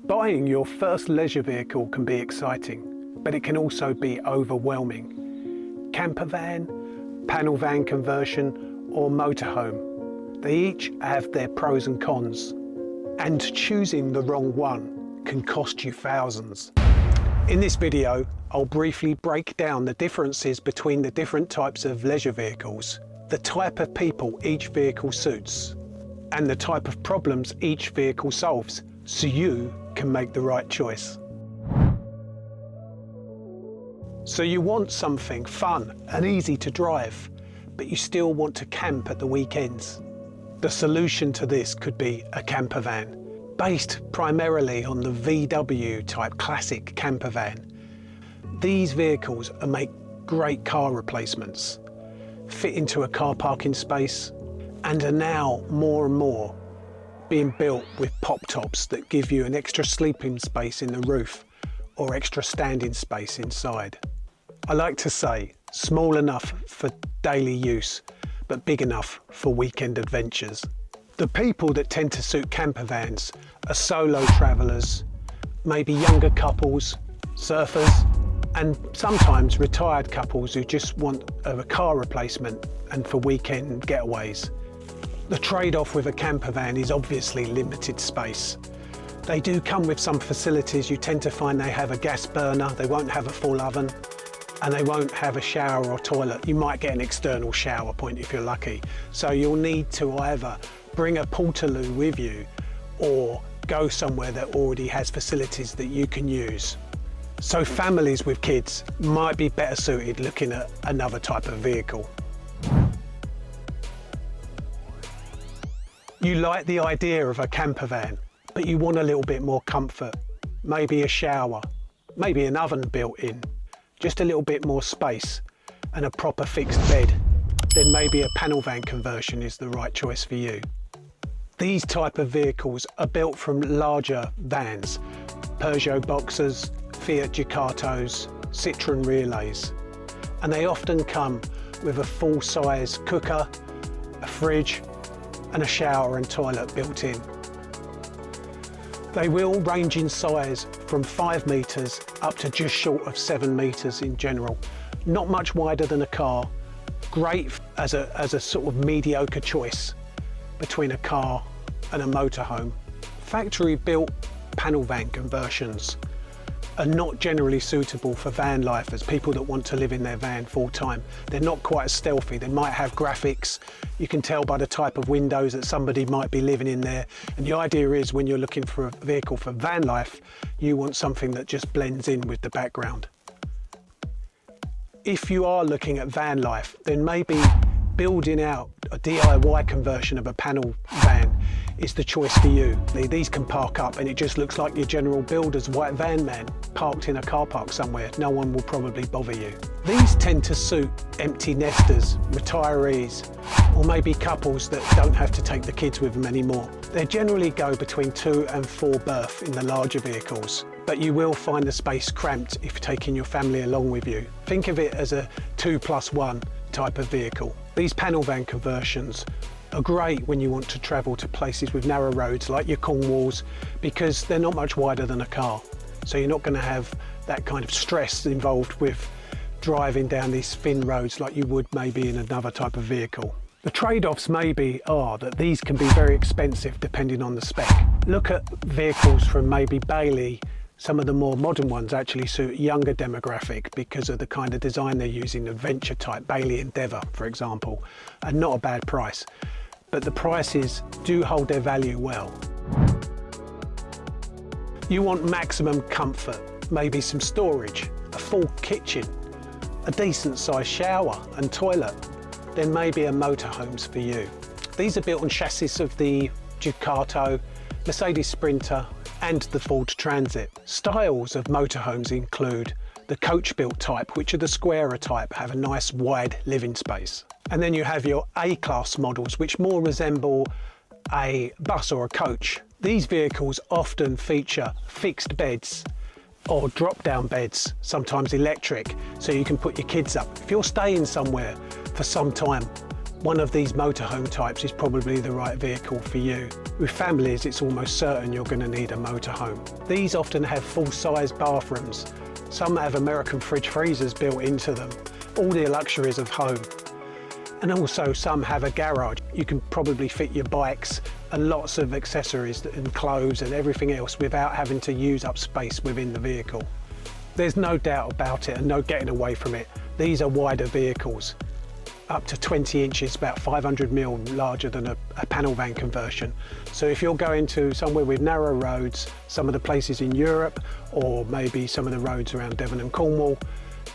Buying your first leisure vehicle can be exciting, but it can also be overwhelming. Campervan, panel van conversion, or motorhome, they each have their pros and cons, and choosing the wrong one can cost you thousands. In this video, I'll briefly break down the differences between the different types of leisure vehicles, the type of people each vehicle suits, and the type of problems each vehicle solves, so you can make the right choice. So you want something fun and easy to drive, but you still want to camp at the weekends. The solution to this could be a campervan, based primarily on the VW type classic campervan. These vehicles make great car replacements, fit into a car parking space, and are now more and more being built with pop tops that give you an extra sleeping space in the roof or extra standing space inside. I like to say small enough for daily use, but big enough for weekend adventures. The people that tend to suit campervans are solo travellers, maybe younger couples, surfers, and sometimes retired couples who just want a car replacement and for weekend getaways. The trade-off with a campervan is obviously limited space. They do come with some facilities. You tend to find they have a gas burner, they won't have a full oven, and they won't have a shower or toilet. You might get an external shower point if you're lucky. So you'll need to either bring a portaloo with you or go somewhere that already has facilities that you can use. So families with kids might be better suited looking at another type of vehicle. You like the idea of a campervan, but you want a little bit more comfort, maybe a shower, maybe an oven built in, just a little bit more space and a proper fixed bed. Then maybe a panel van conversion is the right choice for you. These type of vehicles are built from larger vans, Peugeot Boxers, Fiat Ducatos, Citroën Relays, and they often come with a full-size cooker, a fridge, and a shower and toilet built in. They will range in size from 5 metres up to just short of 7 metres in general. Not much wider than a car. Great as a sort of mediocre choice between a car and a motorhome. Factory built panel van conversions are not generally suitable for van lifers, people that want to live in their van full time. They're not quite as stealthy. They might have graphics. You can tell by the type of windows that somebody might be living in there. And the idea is when you're looking for a vehicle for van life, you want something that just blends in with the background. If you are looking at van life, then maybe building out a DIY conversion of a panel van is the choice for you. These can park up and it just looks like your general builder's white van man parked in a car park somewhere. No one will probably bother you. These tend to suit empty nesters, retirees, or maybe couples that don't have to take the kids with them anymore. They generally go between 2 and 4 berth in the larger vehicles, but you will find the space cramped if you're taking your family along with you. Think of it as a 2+1 type of vehicle. These panel van conversions are great when you want to travel to places with narrow roads like your Cornwalls, because they're not much wider than a car. So you're not going to have that kind of stress involved with driving down these thin roads like you would maybe in another type of vehicle. The trade-offs maybe are that these can be very expensive depending on the spec. Look at vehicles from maybe Bailey. Some of the more modern ones actually suit a younger demographic because of the kind of design they're using, adventure type, Bailey Endeavour, for example, and not a bad price. But the prices do hold their value well. You want maximum comfort, maybe some storage, a full kitchen, a decent sized shower and toilet, then maybe a motorhomes for you. These are built on chassis of the Ducato, Mercedes Sprinter, and the Ford Transit. Styles of motorhomes include the coach-built type, which are the squarer type, have a nice wide living space. And then you have your A-class models, which more resemble a bus or a coach. These vehicles often feature fixed beds or drop-down beds, sometimes electric, so you can put your kids up. If you're staying somewhere for some time, one of these motorhome types is probably the right vehicle for you. With families, it's almost certain you're going to need a motorhome. These often have full-size bathrooms. Some have American fridge freezers built into them, all the luxuries of home. And also some have a garage. You can probably fit your bikes and lots of accessories and clothes and everything else without having to use up space within the vehicle. There's no doubt about it and no getting away from it. These are wider vehicles, up to 20 inches, about 500mm larger than a panel van conversion. So if you're going to somewhere with narrow roads, some of the places in Europe, or maybe some of the roads around Devon and Cornwall,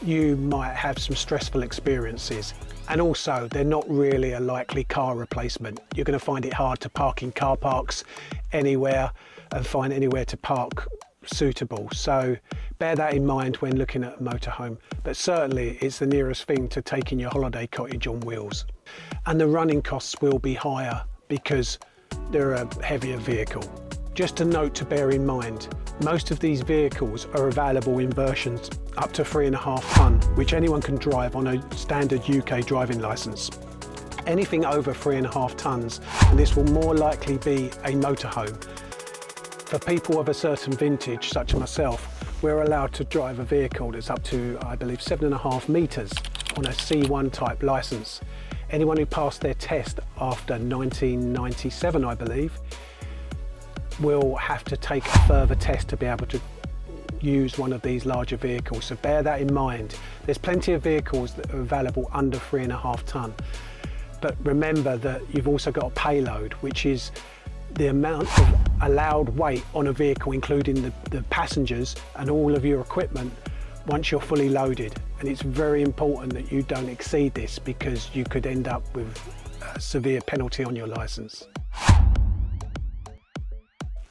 you might have some stressful experiences. And also, they're not really a likely car replacement. You're going to find it hard to park in car parks anywhere and find anywhere to park suitable. So bear that in mind when looking at a motorhome. But certainly it's the nearest thing to taking your holiday cottage on wheels. And the running costs will be higher because they're a heavier vehicle. Just a note to bear in mind, most of these vehicles are available in versions up to 3.5 tonne, which anyone can drive on a standard UK driving licence. Anything over 3.5 tonnes, and this will more likely be a motorhome. For people of a certain vintage, such as myself, we're allowed to drive a vehicle that's up to, I believe, 7.5 metres on a C1 type licence. Anyone who passed their test after 1997, I believe, will have to take a further test to be able to use one of these larger vehicles. So bear that in mind. There's plenty of vehicles that are available under 3.5 tonne. But remember that you've also got a payload, which is the amount of allowed weight on a vehicle, including the passengers and all of your equipment once you're fully loaded. And it's very important that you don't exceed this because you could end up with a severe penalty on your licence.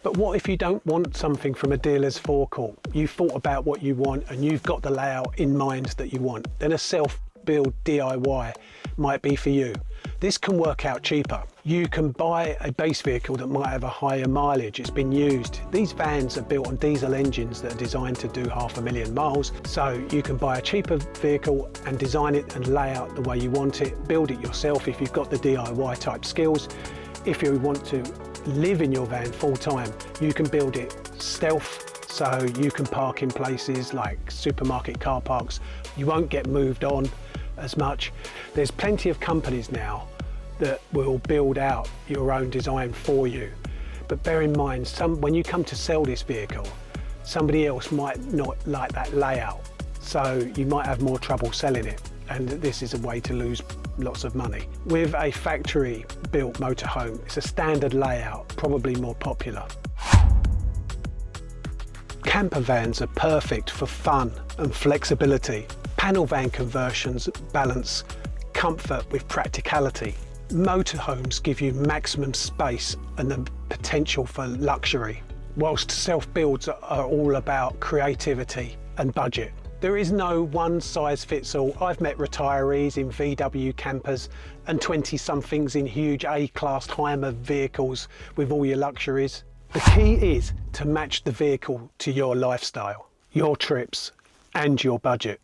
But what if you don't want something from a dealer's forecourt? You've thought about what you want and you've got the layout in mind that you want. Then a self-build DIY might be for you. This can work out cheaper. You can buy a base vehicle that might have a higher mileage. It's been used. These vans are built on diesel engines that are designed to do 500,000 miles. So you can buy a cheaper vehicle and design it and lay out the way you want it. Build it yourself if you've got the DIY type skills. If you want to live in your van full time, you can build it stealth, so you can park in places like supermarket car parks. You won't get moved on as much. There's plenty of companies now that will build out your own design for you. But bear in mind, when you come to sell this vehicle, somebody else might not like that layout. So you might have more trouble selling it. And this is a way to lose lots of money. With a factory built motorhome, it's a standard layout, probably more popular. Campervans are perfect for fun and flexibility. Panel van conversions balance comfort with practicality. Motorhomes give you maximum space and the potential for luxury, whilst self-builds are all about creativity and budget. There is no one size fits all. I've met retirees in VW campers and 20-somethings in huge A-class Heimer vehicles with all your luxuries. The key is to match the vehicle to your lifestyle, your trips and your budget.